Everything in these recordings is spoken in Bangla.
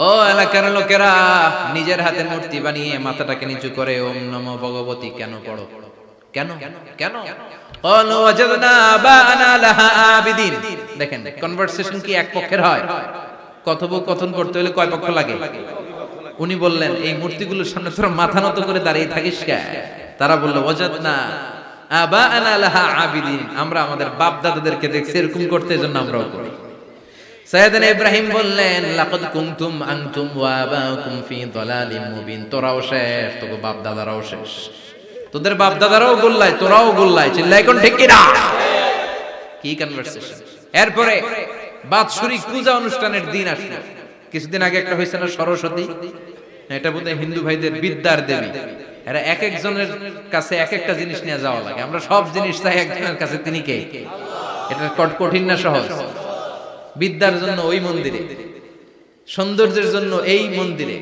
ও এলাকার লোকেরা, নিজের হাতে মূর্তি বানিয়ে মাথাটাকে নিচু করে ওম নমো ভগবতী কেন পড়ো? কেন কেন? ক্বালু ওয়াজাদনা আবানা লাহা আবিদিন। দেখেন কনভারসেশন কি এক পক্ষের হয়? কথোপকথন করতে হলে কয় পক্ষ লাগে? উনি বললেন এই মূর্তিগুলোর সামনে তোরা মাথা নত করে দাঁড়িয়ে থাকিস কেন? তারা বলল ওয়াজাদনা আবানা লাহা আবিদিন, আমরা আমাদের বাপ দাদাদেরকে দেখছি এরকম করতে, এজন্য আমরাও করি। সাইয়েদনা ইব্রাহিম বললেন লাকাদ কুনতুম আনতুম ওয়া আবাউকুম ফি দালালিম মুবিন, তোরাও শেষ, তোর বাপ দাদারাও শেষ, তোদের বাপ দাদারাও গোল্লায়, তোরাও গোল্লায়, চিল্লাই কোন ঠিক কি না? কি কনভারসেশন! এরপরে বাৎসরিক পূজা অনুষ্ঠানের দিন আসলো। কিছুদিন আগে একটা হয়েছে না সরস্বতী, এটা বোধহয় হিন্দু ভাইদের বিদ্যার দেবী। এরা এক একজনের কাছে এক একটা জিনিস নিয়ে যাওয়া লাগে, আমরা সব জিনিস চাই একজনের কাছে, তিনি কে? এটা কঠিন না সহজ? বিদ্যার জন্য ওই মন্দিরে, সৌন্দর্যের জন্য এই মন্দিরে,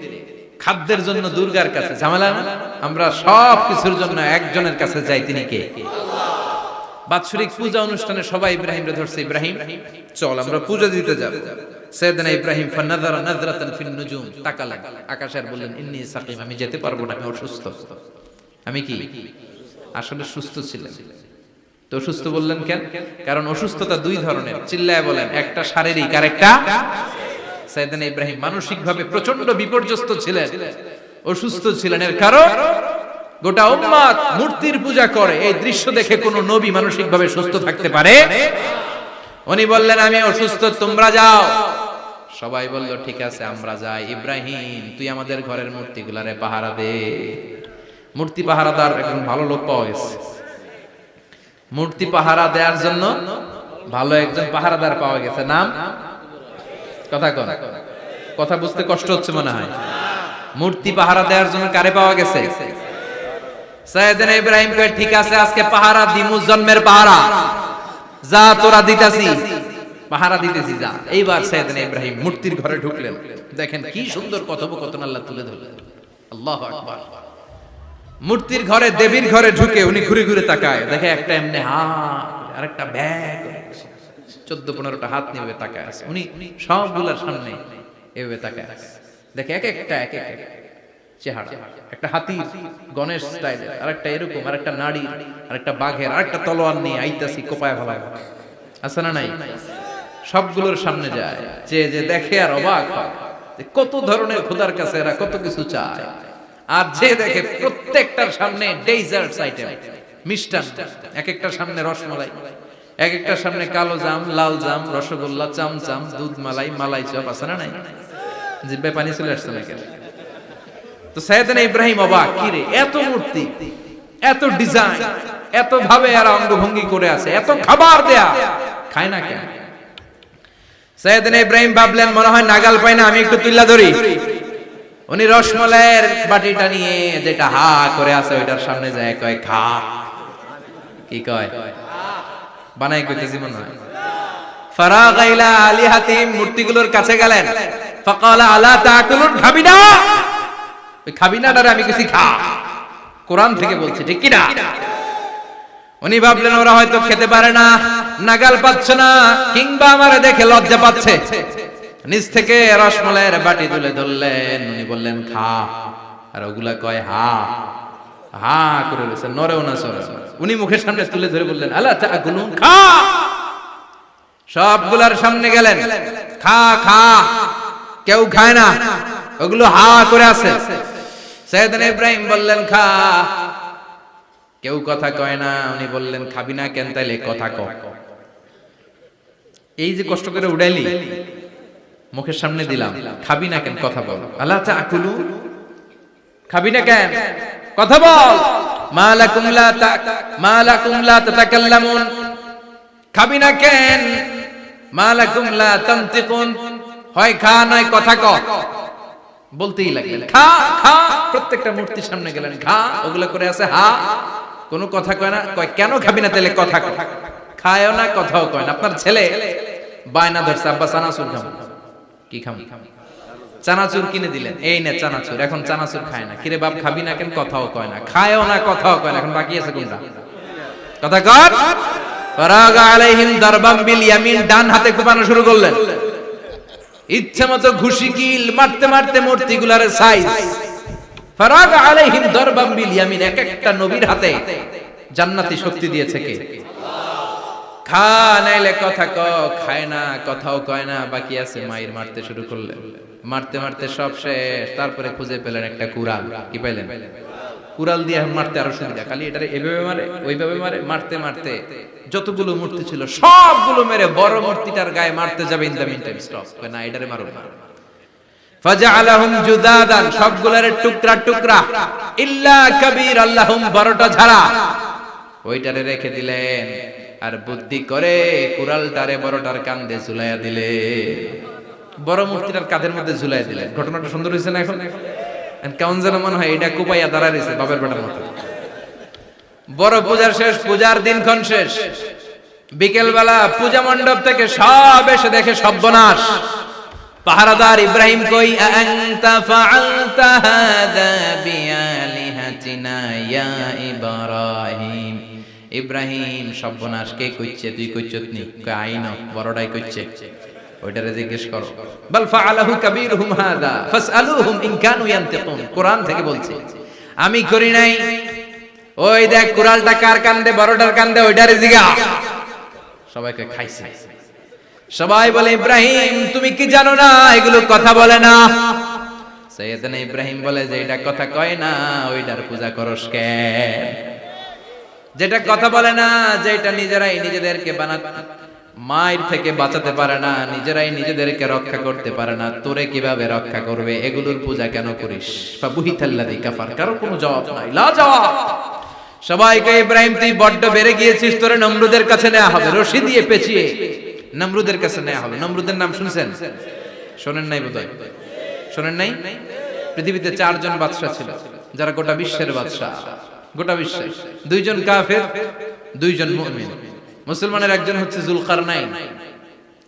খাদ্যের জন্য দুর্গার কাছে, ঝামেলা না? আমরা সব কিছুর জন্য একজনের কাছে যাই, তিনি কে? বাৎসরিক পূজা অনুষ্ঠানে সবাই ইব্রাহিমরে ধরছে, ইব্রাহিম চল আমরা পূজা দিতে যাব। সাইয়েদনা ইব্রাহিম ফানাযারা নাযরাতান ফিন নুজুম, তাকালেন আকাশে আর বললেন ইন্নী সাকিম, আমি যেতে পারবো না, আমি অসুস্থ। আমি কি আসলে সুস্থ ছিলাম? তো অসুস্থ বললেন কেন? কারণ অসুস্থতা দুই ধরনের, চিল্লায় বলেন, একটা শারীরিক আর একটা। সাইয়েদনা ইব্রাহিম মানসিকভাবে প্রচন্ড বিপর্যস্ত ছিলেন, অসুস্থ ছিলেন। এর কারণ গোটা উম্মত মূর্তির পূজা করে, এই দৃশ্য দেখে কোন নবী মানসিকভাবে সুস্থ থাকতে পারে? উনি বললেন আমি অসুস্থ, তোমরা যাও। সবাই বলল ঠিক আছে আমরা যাই। ইব্রাহিম তুই আমাদের ঘরের মূর্তিগুলারে পাহারা দে। মূর্তি পাহারাদার একজন ভালো লোক পাওয়া গেছে, মূর্তি পাহারা দেওয়ার জন্য ভালো একজন পাহারাদার পাওয়া গেছে। নাম কথা কন, কথা বুঝতে কষ্ট হচ্ছে মনে হয়। মূর্তি পাহারা দেওয়ার জন্য কারে পাওয়া গেছে? সাইয়েদনা ইব্রাহিম কয় ঠিক আছে আজকে পাহারা দিমু, জন্মের পাহারা, যা তোরা দিতাছি, পাহারা দিতেছি যা। এইবার সাইয়েদনা ইব্রাহিম মূর্তির ঘরে ঢুকলেন। দেখেন কি সুন্দর কথোপকথন আল্লাহ তুলে ধরলেন। আল্লাহু আকবার। মূর্তির ঘরে, দেবীর ঘরে ঢুকে উনি ঘুরে ঘুরে তাকায়, দেখে একটা এমনি হাত আর একটা ব্যাগ, 14-15টা হাত নিয়ে তাকায় আছে। উনি সবগুলোর সামনে এভাবে তাকায় আছে, দেখে এক একটা এক এক চেহারা, একটা হাতি গণেশ স্টাইলের, আরেকটা এরকম, আরেকটা নাড়ি, আরেকটা বাঘের, আরেকটা তলোয়ার নিয়ে আইতাছি কোপায় ফেলায়, আছে না নাই? সবগুলোর সামনে যায়, যে যে দেখে আর অবাক হয় যে কত ধরনের খোদার কাছে এরা কত কিছু চায়। আর যে দেখে প্রত্যেকটার সামনে ডেজার্টস আইটেম, মিষ্টান্ন, এক একটার সামনে রসমালাই, এক একটার সামনে কালো জাম, লাল জাম, রসগোল্লা, চামচাম, দুধ মালাই, মালাই চপ, আছে না নাই? জিব্বায় পানি চলে আসছে না কেন? তো সাইয়েদনা ইব্রাহিম অবাক, কি রে এত মূর্তি, এত ডিজাইন, এত ভাবে আর অঙ্গভঙ্গি করে আছে, এত খাবার দেয়া, খায় না কেন? সাইয়েদনা ইব্রাহিম ভাবলেন মনে হয় নাগাল পাই না, আমি একটু তুইলা ধরি। উনি রসমালাইয়ের বাটিটা নিয়ে যেটা হা করে আছে ওইটার সামনে যায়, কয় খা। কি কয়? বানাই কইতেছি মনে হয়। ফারাগা ইলা আলিহাতিহিম, মূর্তিগুলোর কাছে গেলেন। ফাকালা আলা তাকুলুন, খাবি না? ওই খাবি না ডারে আমি কিছু খা, কোরআন থেকে বলছি, ঠিক কি না? উনি ভাবলেন ওরা হয়তো খেতে পারে না, নাগাল পাচ্ছে না, কিংবা আমারে দেখে লজ্জা পাচ্ছে। নিজ থেকে রসমালাইয়ের বাটি তুলে ধরলেন, উনি বললেন খা, আর ওগুলা কয় হা হা করে বলছে, নরেও না সরে। উনি মুখের সামনে তুলে ধরে বললেন আলা তাকুলুন, খা। সবগুলার সামনে গেলেন, খা খা, কেউ খায় না, ওগুলো হা করে আছে। সাইয়েদনা ইব্রাহিম বললেন খা, কেউ কথা কয় না। উনি বললেন খাবি না কেন? তাইলে কথা ক। এই যে কষ্ট করে উড়াইলি, মুখের সামনে দিলাম, খাবি না কেন? কথা বল। আলা তাকুলু, খাবি না কেন? কথা বল। মালাকুম লা তাতাকাল্লামুন, খাবি না কেন? মালাকুম লা তানতিকুন, হয় খা নয় কথা ক। বলতেই লাগলেন খা খা। প্রত্যেকটা মূর্তির সামনে গেলেন, খা, ওগুলো করে আছে হা, কোনো কথা কয় না। কয় কেন খাবি না? তাহলে কথা ক। খায়ও না, কথাও কয় না। আপনার ছেলে বায়না ধরছে, আব্বা চানাচুর খাবো। কি খাবি? চানাচুর কিনে দিলেন, এই নে চানাচুর। এখন চানাচুর খায় না। কিরে বাপ খাবি না কেন? কথাও কয় না, খায়ও না, কথাও কয় না। এখন বাকি আছে কোনটা? কথা কর। ফারাগা আলাইহিম দারবাম বিল ইয়ামিন, ডান হাতে কোপানো শুরু করলেন। ইচ্ছা মতো ঘুষি কিল মারতে মারতে মূর্তিগুলার সাইজ। ফারাগ আলাইহিম দরবাম বিল ইয়ামিন, এক একটা নবীর হাতে জান্নাতি শক্তি দিয়েছে কে? খা নাইলে কথা ক, খায় না, কথাও কয় না, বাকি আছে মায়ের মারতে শুরু করলেন। মারতে মারতে সব শেষ, তারপরে খুঁজে পেলেন একটা কুড়াল। কি পাইলেন? কুড়াল দিয়ে মারতে আরো সুবিধা, খালি এটারে এভাবে মারে ওইভাবে মারে, মারতে মারতে যতগুলো মূর্তি ছিল সবগুলো মেরে বড় মূর্তিটার গায়ে মারতে যাবে, in the meantime stop, না এটারে মারো না। ফাজআলাহুম জুদাদান, সবগুলোর টুকরা টুকরা, ইল্লা কাবীর আল্লাহুম, বড়টা ছাড়া ওইটারে রেখে দিলেন। আর বুদ্ধি করে কুড়ালটারে বড়টার কাঁধে ঝুলাইয়া দিলে, বড় মূর্তিটার কাঁধের মধ্যে ঝুলাইয়া দিলেন। ঘটনাটা সুন্দর হয়েছে না? এখন কেমন যেন মনে হয় এটা কুপাইয়া দাঁড়া রয়েছে বাবার বেটার মতো। বড় পূজার শেষ, পূজার দিনক্ষণ শেষ। বিকেল বেলা পূজা মণ্ডপ থেকে সব এসে দেখে সর্বনাশ। পাহারাদার ইব্রাহিম কই, আনতা ফাআলতা হাযা বিআলিহাতিনা ইয়া ইব্রাহিম। ইব্রাহিম সর্বনাশ কে কইছে? তুই কইছত নি? কই আইন বড়টাই কইছে, ওইটারে জিজ্ঞেস করো। বাল ফাআলাহু কাবীরুহুম হাযা ফাসআলুহুম ইন কানু ইয়ানতিকুন। কোরআন থেকে বলছে, আমি করি নাই। ওই দেখ কুড়ালটা কার কান্দে? বড়টার কান্দে, ওইটারে জিগা। সবাইকে খাইছে। সবাই বলে, ইব্রাহিম তুমি কি জানো না এগুলো কথা বলে না? সাইয়েদনা ইব্রাহিম বলে যে এটা কথা কয় না, ওইটার পূজা করস কেন? যেটা কথা বলে না, যেটা নিজেরাই নিজেদেরকে মায়ের থেকে বাঁচাতে পারে না, নিজেরাই নিজেদেরকে রক্ষা করতে পারে না, তোরে কিভাবে রক্ষা করবে? এগুলোর পূজা কেন করিস? ফাবুহিতাল্লাযী কাফার, কারো কোনো জবাব নাই, লা জবাব। সবাইকে, ইব্রাহিম তুই বড্ড বেড়ে গিয়েছিস, তোরে নমরুদের কাছে নেওয়া হবে, রশি দিয়ে পেঁচিয়ে নমরুদের কাছে নেওয়া হবে। নমরুদের নাম শুনছেন? শোনেন নাই বোধহয়? শোনেন নাই? পৃথিবীতে 4 জন বাদশা ছিল, যারা গোটা বিশ্বের বাদশা। গোটা বিশ্বে 2 জন কাফের, 2 জন মুমিন। মুসলমানের একজন হচ্ছে যুলকারনাইন,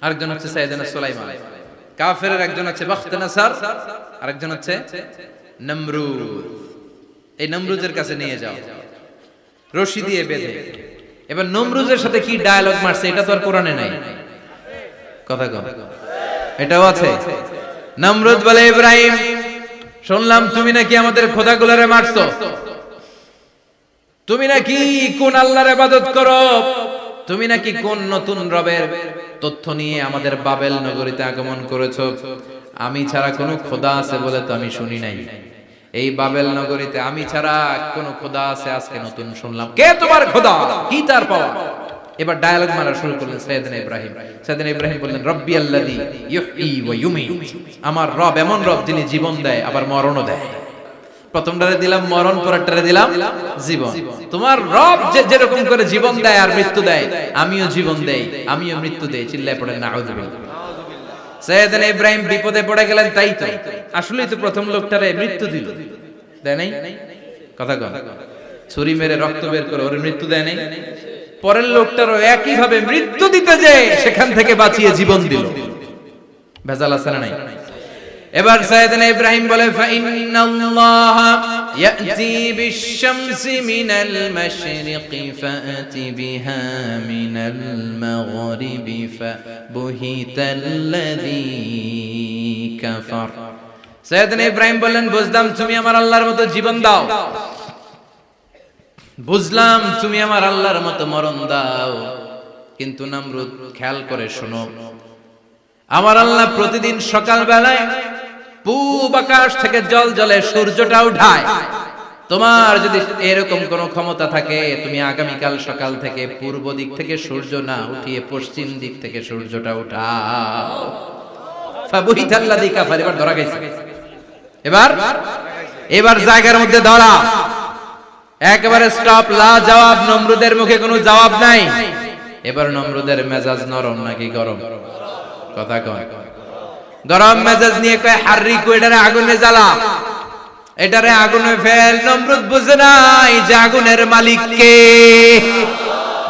আরেকজন হচ্ছে সাইয়েদনা সুলাইমান। কাফেরের একজন হচ্ছে বাখতানাসার, আরেকজন হচ্ছে নমরুদ। এই নমরুদের কাছে নিয়ে যাও, রশি দিয়ে বেঁধে। এবার নমরুদের সাথে কি ডায়ালগ মারছে এটা তো আর কোরআনে নাই। কথা কম, এটাও আছে। নমরুদ বলে, ইব্রাহিম শুনলাম তুমি নাকি আমাদের খোদাগুলোরে মারছো, তুমি নাকি কোন আল্লাহর ইবাদত করো, তুমি নাকি কোন নতুন রবের তথ্য নিয়ে আমাদের বাবেল নগরীতে আগমন করেছো। আমি ছাড়া কোনো খোদা আছে বলে তো আমি শুনি নাই। এই বাবেল নগরীতে আমি ছাড়া কোনো খোদা আছে আজকে নতুন শুনলাম। কে তোমার খোদা? কি তার পাওয়া? এবার ডায়ালগ মারা শুরু করলেন সাইয়েদনা ইব্রাহিম। সাইয়েদনা ইব্রাহিম বললেন, রব্বি আল্লাযী ইউহয়ী ওয়া ইউমীত, আমার রব এমন রব যিনি জীবন দেয় আবার মরণও দেয়। প্রথমটারে দিলাম মরণ, পরেরটারে দিলাম জীবন। তোমার রব যেরকম করে জীবন দেয় আর মৃত্যু দেয়, আমিও জীবন দেই, আমিও মৃত্যু দেই। চিল্লায় পড়েন নাউযুবিল্লাহ। সাইয়েদনা ইব্রাহিম বিপদে পড়ে গেলেন। তাই তো, আসলেই তো প্রথম লোকটারে মৃত্যু দিল, দেয় নাই? কথা কন, ছুরি মেরে রক্ত বের করে ওর মৃত্যু দেয় নাই? পরের লোকটারও একই ভাবে মৃত্যু দিতে যে সেখান থেকে বাঁচিয়ে জীবন দিল। ভেজাল আছে না নাই? এবার সাইয়েদনা ইব্রাহিম বলে, ফাইন্নাল্লাহা ইয়াতি বিশ-শামসি মিনাল মাশরিকি ফাআতি বিহা মিনাল মাগরিবি ফাবুহিতাল্লাযী কাফার। সাইয়েদনা ইব্রাহিম বললেন, বুঝলাম তুমি আমার আল্লাহর মতো জীবন দাও, বুঝলাম তুমি আমার আল্লাহর মতো মরণ দাও, কিন্তু নমরুদ খেয়াল করে শোনো, আমার আল্লাহ প্রতিদিন সকাল বেলায় পূব আকাশ থেকে জল জলে সূর্যটা উঠায়। তোমার যদি এরকম কোন ক্ষমতা থাকে, তুমি আগামীকাল সকাল থেকে পূর্ব দিক থেকে সূর্য না উঠিয়ে পশ্চিম দিক থেকে সূর্যটা উঠাও। ফাবুহিতাল্লাযী কাফার। এবার ধরা গেছে, এবার জায়গার মধ্যে ধরা, একেবারে স্টপ, লা জবাব। নমরুদের মুখে কোনো জবাব নাই। এবার নমরুদের মেজাজ নরম নাকি গরম? কথা কয়, গরম মেজাজ নিয়ে কয়, হাররিকু, এটারে আগুনে জ্বালা, এটারে আগুনে ফেল। নমরুদ বুঝে নাই যে আগুনের মালিক কে।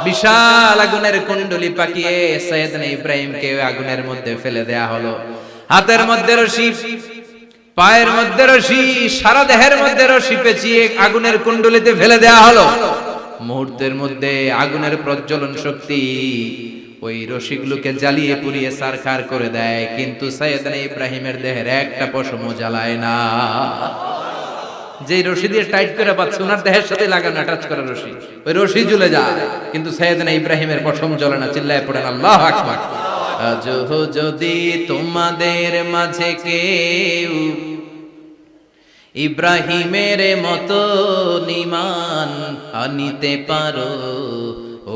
বিশাল আগুনের কুণ্ডলি পাকিয়ে সাইয়েদনা ইব্রাহিমকে আগুনের মধ্যে ফেলে দেয়া হলো। হাতের মধ্যে রশি, পায়ের মধ্যে রশি, সারা দেহের মধ্যে রশি পেঁচিয়ে আগুনের কুণ্ডলিতে ফেলে দেয়া হলো। মুহূর্তের মধ্যে আগুনের প্রজ্বলন শক্তি ওই রশিগুলোকে জ্বালিয়ে পুড়িয়ে সারখার করে দেয়, কিন্তু সাইয়েদনা ইব্রাহিমের দেহের একটা পশমও জ্বালায় না। যে রশি দিয়ে টাইট করে পাচ্ছে ওনার দেহের সাথে লাগানো অ্যাটাচ করা রশি, ওই রশি জ্বলে যায়, কিন্তু সাইয়েদনা ইব্রাহিমের পশম জ্বলে না। চিল্লায় পড়েন আল্লাহু আকবার। আজো যদি তোমাদের মাঝে কেউ ইব্রাহিমের মতো ঈমান আনিতে পারো,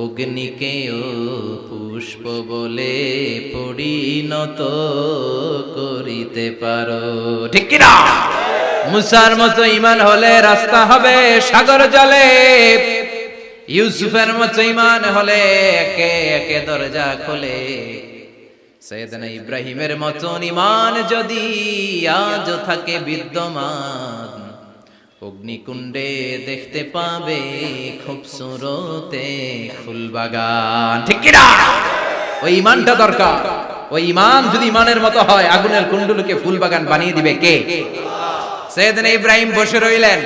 অগ্নিকেও পুষ্প বলে পরিণত করিতে পারো। ঠিক কি না? মুসার মতো ঈমান হলে রাস্তা হবে সাগর জলে, ইউসুফের মতো ঈমান হলে একে একে দরজা খোলে। সাইয়েদনা ইব্রাহিমের মতো ঈমান যদি আজ থাকে বিদ্যমান, অগ্নিকুণ্ডে দেখতে পাবে খুবসুরতে ফুলবাগান। ঠিক কি না? ওই ঈমানটা দরকার। ওই ঈমান যদি ঈমানের মতো হয়, আগুনের কুণ্ডুলকে ফুলবাগান বানিয়ে দিবে কে? সাইয়েদনা ইব্রাহিম বসে রইলেন,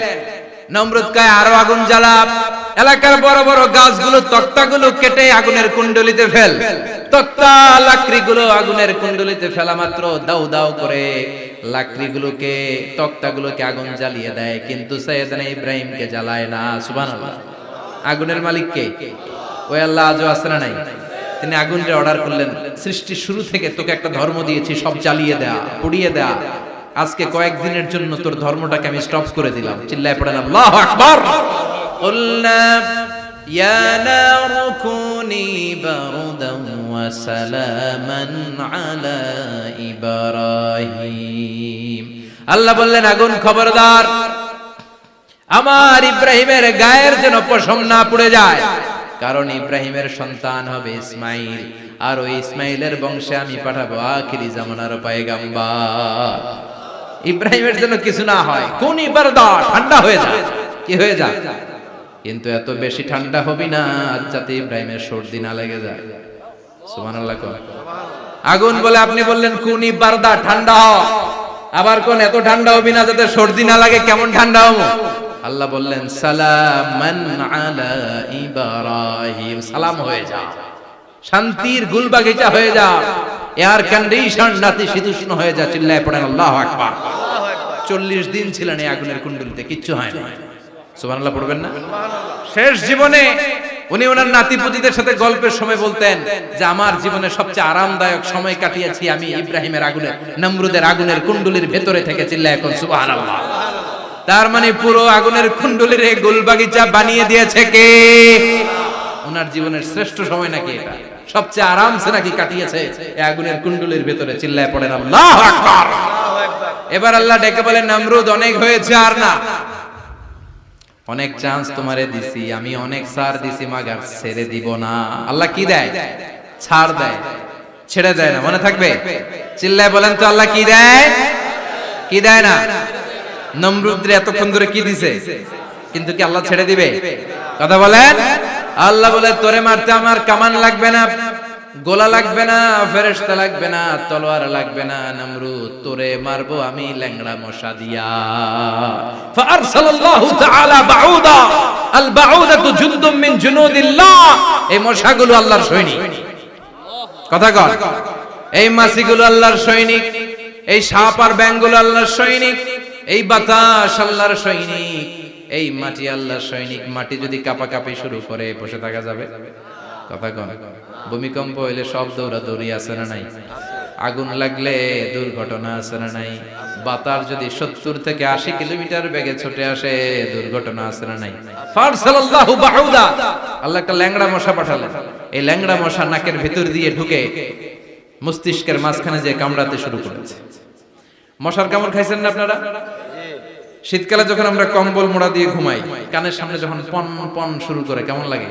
নমরুদ কয় আরো আগুন জ্বালা, এলাকার বড় বড় গাছগুলো তক্তাগুলো কেটে আগুনের কুণ্ডলিতে ফেল। তক্তা লাকড়িগুলো আগুনের কুণ্ডলিতে ফেলা মাত্র দাউ দাউ করে লাকড়িগুলোকে তক্তাগুলোকে আগুন জ্বালিয়ে দেয়, কিন্তু সাইয়েদনা ইব্রাহিমকে জ্বালায় না। সুবহানাল্লাহ। আগুনের মালিক কে? ওই আল্লাহ আজও আছে না নাই? তিনি আগুনকে অর্ডার করলেন, সৃষ্টির শুরু থেকে তোকে একটা ধর্ম দিয়েছি, সব জ্বালিয়ে দেয়া, পুড়িয়ে দেয়া, আজকে কয়েকদিনের জন্য তোর ধর্মটাকে আমি স্টপ করে দিলাম। চিল্লায় পড়েন আল্লাহু আকবার। কুলনা ইয়া নারু কুনি বারদান ওয়া সালামান আলা ইব্রাহিম। আল্লাহ বললেন আগুন খবরদার, আমার ইব্রাহিমের গায়ের যেন পশম না পুড়ে যায়, কারণ ইব্রাহিমের সন্তান হবে ইসমাইল, আর ওই ইসমাইলের বংশে আমি পাঠাবো আখিরি জামানার পয়গম্বর। ইব্রাহিমের জন্য কিছু না হয়, কোন বারদা ঠান্ডা হয়ে যায়, কি হয়ে যায়, কিন্তু এত বেশি ঠান্ডা হবি না যাতে ইব্রাহিমের সর্দি না লেগে যায়। সুবহানাল্লাহ। আগুন বলে আপনি বললেন কোনি বারদা ঠান্ডা হও, আবার কোন এত ঠান্ডা হবি না যাতে সর্দি না লাগে, কেমন ঠান্ডা হবো? আল্লাহ বললেন সালামান আলা ইব্রাহিম, সালাম হয়ে যা, শান্তির গুলবাগিচা হয়ে যা, এয়ার কন্ডিশন নাতিশীতোষ্ণ হয়ে যা। চিল্লায় পড়েন আল্লাহু আকবার। 40 দিন ছিলেন এই আগুনের কুণ্ডলিতে, কিচ্ছু হয় না। সুবহানাল্লাহ পড়বেন না? শেষ জীবনে উনি ওনার নাতিপুতিদের সাথে গল্পের সময় বলতেন যে আমার জীবনে সবচেয়ে আরামদায়ক সময় কাটিয়েছি আমি ইব্রাহিমের আগুনের, নমরুদের আগুনের কুণ্ডলির ভেতরে থেকে। চিল্লায় এখন সুবহানাল্লাহ। তার মানে পুরো আগুনের কুণ্ডলির এই গোলবাগিচা বানিয়ে দিয়েছে কে? ওনার জীবনের শ্রেষ্ঠ সময় নাকি এটা, সবচেয়ে আরামসে নাকি কাটিয়েছে এই আগুনের কুণ্ডলির ভেতরে। চিল্লায় পড়েন আল্লাহু আকবার। এবার আল্লাহ ডেকে বলেন নমরুদ অনেক হয়েছে, আর না, অনেক চান্স তোমারে দিছি আমি, অনেক ছাড় দিছি, মাগার ছেড়ে দিব না। আল্লাহ কি দেয়? ছাড় দেয়, ছেড়ে দেয় না। মনে থাকবে? চিল্লায় বলেন তো আল্লাহ কি দেয়? কি দেয় না? নমরুদরে এতক্ষণ ধরে কি দিছে, কিন্তু কি আল্লাহ ছেড়ে দিবে? কথা বলেন। আল্লাহ বলে তোরে মারতে আমার কামান লাগবে না, গোলা লাগবে না, ফেরেশতা লাগবে না, তলোয়ার লাগবে না, নমরুদ তোরে মারবো আমি ল্যাংড়া মশা দিয়া। ফাআরসালাল্লাহু তাআলা বাউদা, আল বাউদাতু জুনদুম মিন জুনুদিল্লাহ। এই মশাগুলো আল্লাহর সৈনিক। কথা কর। এই মাছিগুলো আল্লাহর সৈনিক, এই সাপ আর ব্যাঙগুলো আল্লাহর সৈনিক, এই বাতাস আল্লাহর সৈনিক, এই মাটি আল্লাহর সৈনিক। মাটি যদি কাঁপাকাঁপি শুরু করে বসে থাকা যাবে? কথা কন। ভূমিকম্প হইলে সব দৌড়াদৌড়ি আছে না নাই? আগুন লাগলে দুর্ঘটনা আছে না নাই? বাতাস যদি 70 থেকে 80 কিলোমিটার বেগে ছুটে আসে দুর্ঘটনা আছে না নাই? ফারসালাল্লাহু বাউদা, আল্লাহ একটা ল্যাংড়া মশা পাঠালেন। এই ল্যাংড়া মশা নাকের ভিতর দিয়ে ঢুকে মস্তিষ্কের মাঝখানে যে কামড়াতে শুরু করেছে। মশার কামড় খাইছেন না আপনারা? শীতকালে যখন আমরা কম্বল মোড়া দিয়ে ঘুমাই, কানের সামনে যখন পন পন শুরু করে কেমন লাগে?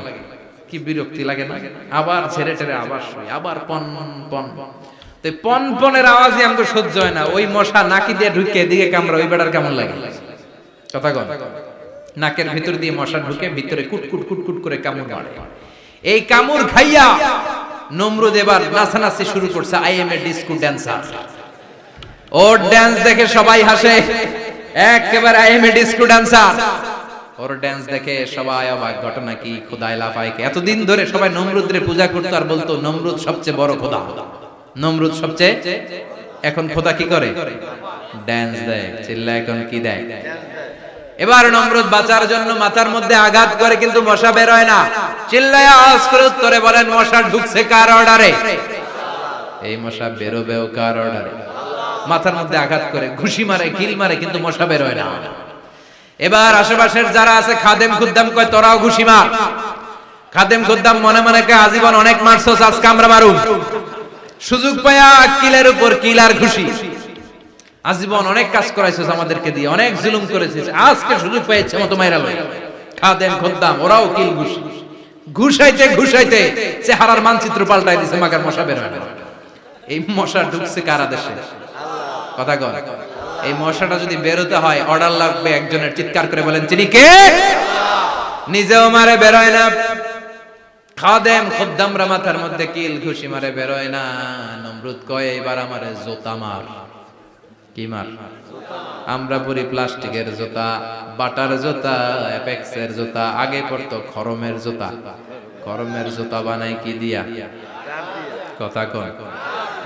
কি বিরক্তি লাগে না? আবার ঝেড়ে টেরে আবার শুই, আবার পন পন। তো পন পনের আওয়াজই আমাকে সহ্য হয় না। ওই মশা নাকি দিয়ে ঢুকে এদিকে কামড়া, ওই বেটার কেমন লাগে? কথা কন। নাকের ভিতর দিয়ে মশা ঢুকে ভিতরে কুটকুট কুটকুট করে কামড় মারে। এই কামড় খাইয়া নমরুদ এবার নাচানাচি শুরু করছে। I M A disco dancer. Or dance দেখে সবাই হাসে, একেবারে I M A disco dancer. Or dance দেখে সবাই অবাক, ঘটনা কি? খোদায় লাফায় কে? এতদিন ধরে সবাই নমরুদের পূজা করতো আর বলতো নমরুদ সবচেয়ে বড় খোদা, নমরুদ সবচেয়ে। এখন খোদা কি করে? ড্যান্স দেয়। চিল্লা এখন কি দেয়? এবার নমরুদ বাঁচার জন্য মাথার মধ্যে আঘাত করে, কিন্তু মশা বের হয় না। চিল্লায় আওয়াজ করে উত্তরে বলেন, মশা ঢুকছে কার অর্ডারে? এই মশা বেরোবেও কার অর্ডারে? মাথার মধ্যে আঘাত করে ঘুষি মারে, কিল মারে, কিন্তু মশা বের হয় না। এবার আশেপাশের যারা আছে খাদেম খুদ্দাম কয়, তোরাও ঘুষি মার। খাদেম খুদ্দাম মনে মনে কয়, আজীবন অনেক মারছস, আজকে আমরা মারুম। সুযোগ পায়া কিলের উপর কিল আর ঘুষি। আজীবন অনেক কাজ করাইছিস আমাদেরকে দিয়ে, অনেক জুলুম করেছিস, আজকে সুযোগ পেয়েছে মতো মাইরা লই। খাদেম খুদ্দাম ওরাও কিল ঘুষি। ঘুষাইতে ঘুষাইতে চেহারার মানচিত্র পাল্টাই দিছে, মাগার মশা বের হয় না। এই মশা ঢুকছে কারা দেশে? কথা কর। এই মশাটা যদি বেরোতে হয়, অর্ডার লাগবে একজনের। চিৎকার করে বলেন, তিনি কে? নিজেও মারে, বেরোয় না। খাদেম খুদ্দামরা মাথার মধ্যে কিল ঘুষি মারে, বেরোয় না। নমরুদ কয়, এবার আমারে জুতা মার। কি মার? আমরা পরি প্লাস্টিকের জুতা, বাটার জুতা, অ্যাপেক্সের জুতা। আগে পড়তো খরমের জুতা। খরমের জুতা বানায় কি দিয়া? কথা কয়।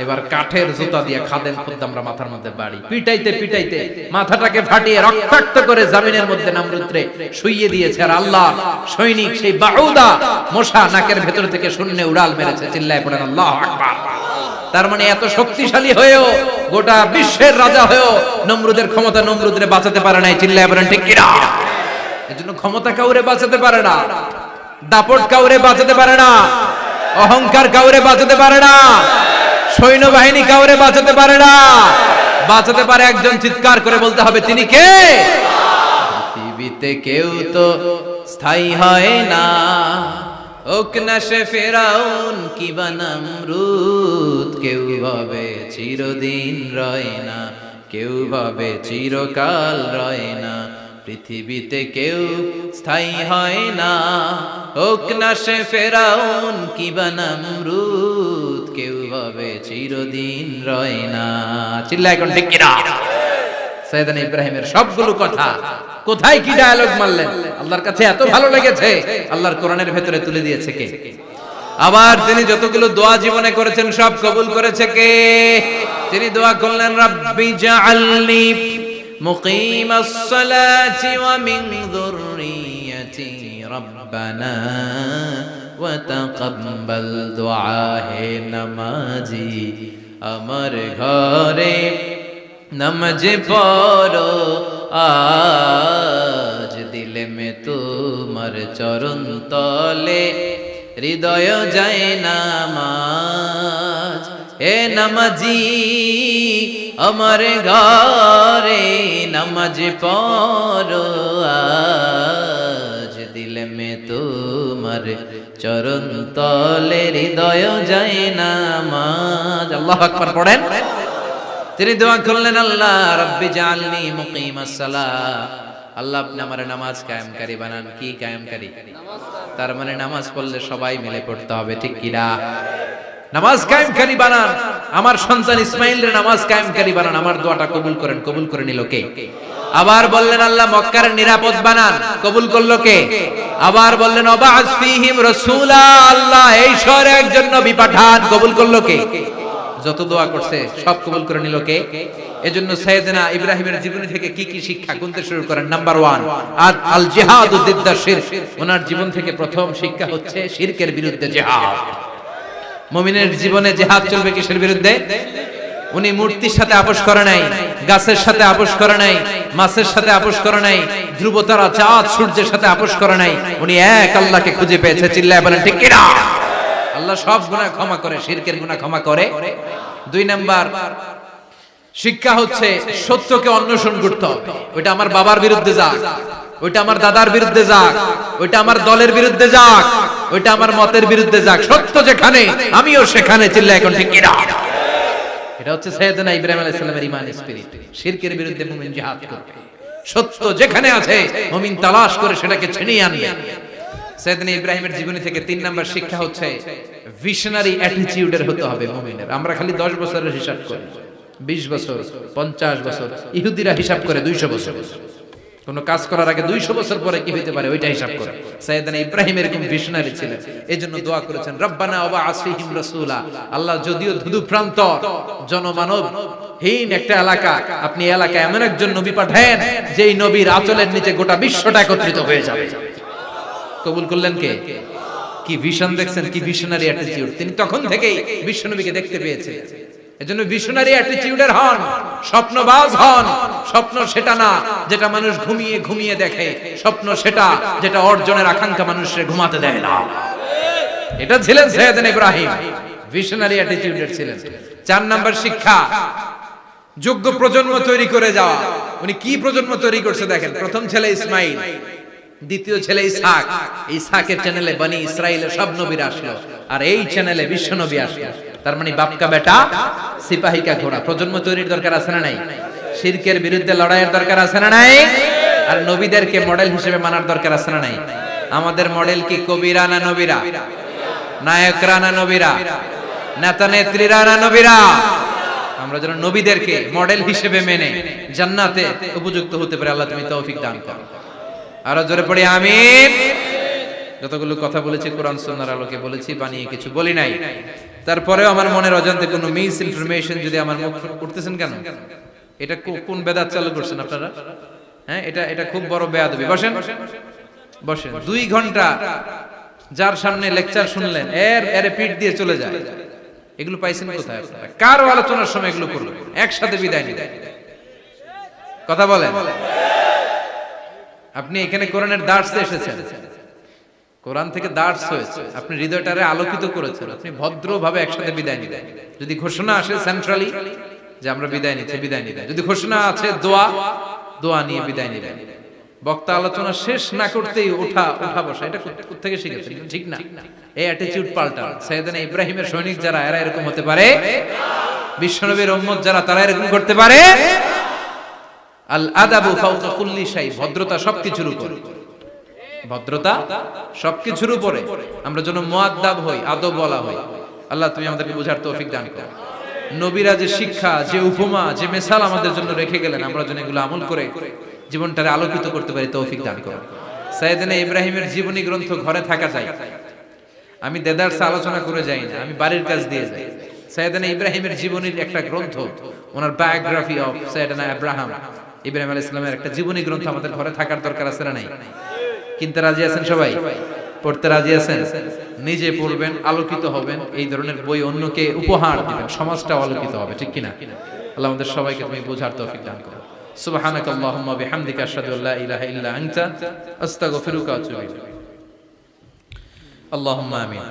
এবার কাঠের জুতা দিয়ে খাদেম খুদ্দামরা মাথার মধ্যে বাড়ি। পিটাইতে পিটাইতে মাথাটাকে ফাটিয়ে রক্তাক্ত করে জমিনের মধ্যে নমরুদরে শুইয়ে দিয়েছে। আর আল্লাহ সৈনিক সেই বাউদা মশা নাকের ভেতর থেকে শূন্যে উড়াল মেরেছে। চিল্লায় পড়েন আল্লাহু আকবার। তার মানে এত শক্তিশালী হয়েও, গোটা বিশ্বের রাজা হয়েও নমরুদের ক্ষমতা নমরুদরে বাঁচাতে পারে নাই। চিল্লায় পড়েন ঠিক কিনা? এজন্য ক্ষমতা কাউরে বাঁচাতে পারে না, দাপট কাউরে বাঁচাতে পারে না, অহংকার কাউরে বাঁচাতে পারে না, সৈন্যবাহিনী কাউরে বাঁচাতে পারে না। বাঁচাতে পারে একজন। চিৎকার করে বলতে হবে, তিনি কে? পৃথিবীতে কেউ তো স্থায়ী হয় না, ওক না সে ফেরাউন কিবা নমরুদ। কেউ ভাবে চিরদিন রয় না, কেউ ভাবে চিরকাল রয় না। পৃথিবীতে কেউ স্থায়ী হয় না, ওক না সে ফেরাউন কিবা নমরুদ। কেউ ভাবে চিরদিন রয় না। চিল্লায় এখন ঠিক কিনা? সাইয়েদনা ইব্রাহিমের সবগুলো কথা কোথায় কি ডায়ালগ মারলেন, আল্লাহর কাছে এত ভালো লেগেছে, আল্লাহর কোরআনের ভেতরে তুলে দিয়েছে কে? আবার তিনি যতগুলো দোয়া জীবনে করেছেন সব কবুল করেছে কে? তিনি দোয়া করলেন, রাব্বি জাআলনি মুকিমাস সালাতি ওয়া মিন যুররিয়াতি রাব্বানা ওয়া তাকাব্বাল দুআ। হে নামাজি আমার ঘরে নামাজ পড়ো আজ, দিলে মে তোমার চরণ তলে হৃদয় যায় নামাজ। হে নামাজি আমার ঘরে নামাজ পড়ো আজ, দিলে মে তোমার চরণ তলে হৃদয় যায় নামাজ। আল্লাহু আকবার পড়েন। তিনি দোয়া করলেন, আল্লাহ রাব্বি জাআলনি মুকিমাস সালাহ। আল্লাহ আপনি আমার নামাজ কায়েমকারী বানান। কি কায়েমকারী? তার মানে নামাজ পড়লে সবাই মিলে পড়তে হবে, ঠিক কি না? নামাজ কায়েমকারী বানান। আমার সন্তান ইসমাইলের নামাজ কায়েমকারী বানান। আমার দোয়াটা কবুল করেন। কবুল করে নিল কে? আবার বললেন, আল্লাহ মক্কার নিরাপদ বানান। কবুল করলো কে? আবার বললেন, ওয়াবা'আস ফীহিম রাসূলা। আল্লাহ এই শহরে একজন নবী পাঠান। কবুল করলো কে? যত দোয়া করছে সব কবুল করে নিল কে? এজন্য সাইয়েদনা ইব্রাহিমের জীবনী থেকে কি কি শিক্ষা গুনতে শুরু করেন। নাম্বার 1, আল জিহাদু দিদ্দা শিরক। ওনার জীবন থেকে প্রথম শিক্ষা হচ্ছে শিরকের বিরুদ্ধে জিহাদ। মুমিনের জীবনে জিহাদ চলবে কিসের বিরুদ্ধে? উনি মূর্তির সাথে আপোষ করে নাই, গাছের সাথে আপোষ করে নাই, মাছের সাথে আপোষ করে নাই, ধ্রুব তারা, চাঁদ, সূর্যের সাথে আপোষ করে নাই। উনি এক আল্লাহকে খুঁজে পেয়েছে। চিল্লায় বলেন ঠিক কিনা? আল্লাহ সব গুনাহ ক্ষমা করে, শিরকের গুনাহ ক্ষমা করে। 2 নাম্বার শিক্ষা হচ্ছে সত্যকে অন্বেষণ করতে হবে। ওইটা আমার বাবার বিরুদ্ধে যাক, ওইটা আমার দাদার বিরুদ্ধে যাক, ওইটা আমার দলের বিরুদ্ধে যাক, ওইটা আমার মতের বিরুদ্ধে যাক, সত্য যেখানে আমিও সেখানে। চিল্লায় এখন ঠিক কিনা? এটা হচ্ছে সাইয়েদনা ইব্রাহিম আলাইহিস সালামের ঈমান স্পিরিট। শিরকের বিরুদ্ধে মুমিন জিহাদ করবে। সত্য যেখানে আছে মুমিন তালাশ করে সেটাকে ছিনিয়ে আনবে। সাইয়েদনা ইব্রাহিমের জীবনী থেকে 3 নাম্বার শিক্ষা হচ্ছে ভিশনারি অ্যাটিটিউডের হতে হবে মুমিনের। আমরা খালি 10 বছরের হিসাব করি, 20 বছর, 50 বছর। ইহুদিরা হিসাব করে 200 বছর। কোন কাজ করার আগে 200 বছর পরে কি হইতে পারে ওইটা হিসাব করে। সাইয়েদনা ইব্রাহিম এরকম ভিশনারি ছিলেন, এজন্য দোয়া করেছেন রব্বানা ওয়াবা'আস ফীহিম রাসূলা, আল্লাহ যদিও ধুধু প্রান্তর জনমানব হীন একটা এলাকা, আপনি এলাকায় এমন একজন নবী পাঠান যেই নবীর আঁচলের নিচে গোটা বিশ্বটা একত্রিত হয়ে যাবে। কবুল করলেন কে? কি ভিশন দেখছেন, কি ভিশনারি অ্যাটিটিউড। তিনি তখন থেকেই বিশ্বনবীকে দেখতে পেয়েছেন, এজন্য ভিশনারি অ্যাটিটিউডের হন, স্বপ্নবাজ হন। স্বপ্ন সেটা না যেটা মানুষ ঘুমিয়ে ঘুমিয়ে দেখে, স্বপ্ন সেটা যেটা অর্জনের আকাঙ্ক্ষা মানুষের ঘুমাতে দেয় না। এটা ছিলেন সাইয়েদনা ইব্রাহিম, ভিশনারি অ্যাটিটিউডের ছিলেন। 4 নাম্বার শিক্ষা, যোগ্য প্রজন্ম তৈরি করে যাওয়া। উনি কি প্রজন্ম তৈরি করছে দেখেন। প্রথম ছেলে ইসমাইল, দ্বিতীয় ছেলে ইসহাক। ইসহাকের চ্যানেলে বনি ইসরাইলের সব নবীরা আসলো, আর এই চ্যানেলে বিশ্ব নবী আসলো। তার মানে বাপ কা বেটা সিপাহী কা ঘোড়া। প্রজন্ম তৈরির দরকার আছে না নাই? শিরকের বিরুদ্ধে লড়াইয়ের দরকার আছে না নাই? আর নবীদেরকে মডেল হিসেবে মানার দরকার আছে না নাই? আমাদের মডেল কি কবিরা না নবীরা? নায়করা না নবীরা? নেতা নেত্রীরা না নবীরা? আমরা যেন নবীদেরকে মডেল হিসেবে মেনে জান্নাতে উপযুক্ত হতে পারে। আল্লাহ তুমি তৌফিক দান করো। আরো জোরে পড়ি আমিন। যতগুলো কথা বলেছি কোরআন সুন্নাহর আলোকে বলেছি, বানিয়ে কিছু বলি নাই। তারপরেও আমার মনের অজান্তে কোনো মিস ইনফরমেশন যদি আমার মুখ করতেছেন কেন? এটা কোন বেদাত চালু করছেন আপনারা? হ্যাঁ, এটা খুব বড় বেয়াদবি। বসেন বসেন। 2 ঘন্টা যার সামনে লেকচার শুনলেন, এর পিঠ দিয়ে চলে যায়। এগুলো পাইছেন কোথায় আপনারা? কার আলোচনার সময় এগুলো করলেন? একসাথে বিদায় নিলেন। কথা বলেন। আপনি এখানে কোরআনের দার্সে এসেছেন, কোরআন থেকে দার্স হয়েছে, আপনি হৃদয়টারে আলোকিত করেছেন, আপনি ভদ্রভাবে একসাথে বিদায় নিলেন। যদি ঘোষণা আসে সেন্ট্রালি যে আমরা বিদায় নিচ্ছি, বিদায় নিলেন। যদি ঘোষণা আছে দোয়া নিয়ে বিদায় নিলেন। বক্তা আলোচনা শেষ না করতেই ওঠা বসা, এটা কোথা থেকে শিখেছেন? ঠিক না। এই অ্যাটিটিউড পাল্টান। সাইয়েদনা ইব্রাহিমের সৈনিক যারা, এরা এরকম হতে পারে? বিশ্বনবীর উম্মত যারা, তারা এরকম করতে পারে? আল আদাবু ফাওকা কুল্লি শাই, ভদ্রতা সবকিছুর উপরে। ভদ্রতা সবকিছুর উপরে। আমরা যেন মুআদ্দাব হই, আদব বলা হই। আল্লাহ তুমি আমাদেরকে বুঝার তৌফিক দান করো। নবীরা যে শিক্ষা, যে উপমা, যে মিসাল আমাদের জন্য রেখে গেলেন, আমরা যেন এগুলো আমল করে জীবনটারে আলোকিত করতে পারি, তৌফিক দান করো। সাইয়েদনা ইব্রাহিমের জীবনী গ্রন্থ ঘরে থাকা যায়। আমি দেদারসে আলোচনা করে যাই না, আমি বাড়ির কাজ দিয়ে যাই। সাইয়েদনা ইব্রাহিমের জীবনীর একটা গ্রন্থ, ওনার বায়োগ্রাফি অফ সাইয়েদনা ইব্রাহিম আলাইহিস সালামের একটা জীবনী গ্রন্থ আমাদের ঘরে থাকার দরকার আছে না নাই? কিনতে রাজি আছেন সবাই? পড়তে রাজি আছেন? নিজে পড়বেন, আলোকিত হবেন, এই ধরনের বই অন্যকে উপহার দিবেন, সমাজটাও আলোকিত হবে। ঠিক কিনা? আল্লাহ আমাদের সবাইকে তুমি বোঝার তৌফিক দান করো। সুবহানাকাল্লাহুম্মা বিহামদিকা আশহাদু আল্লা ইলাহা ইল্লা আনতা আস্তাগফিরুকা ওয়া আতুবু ইলাইক। আল্লাহুম্মা আমিন।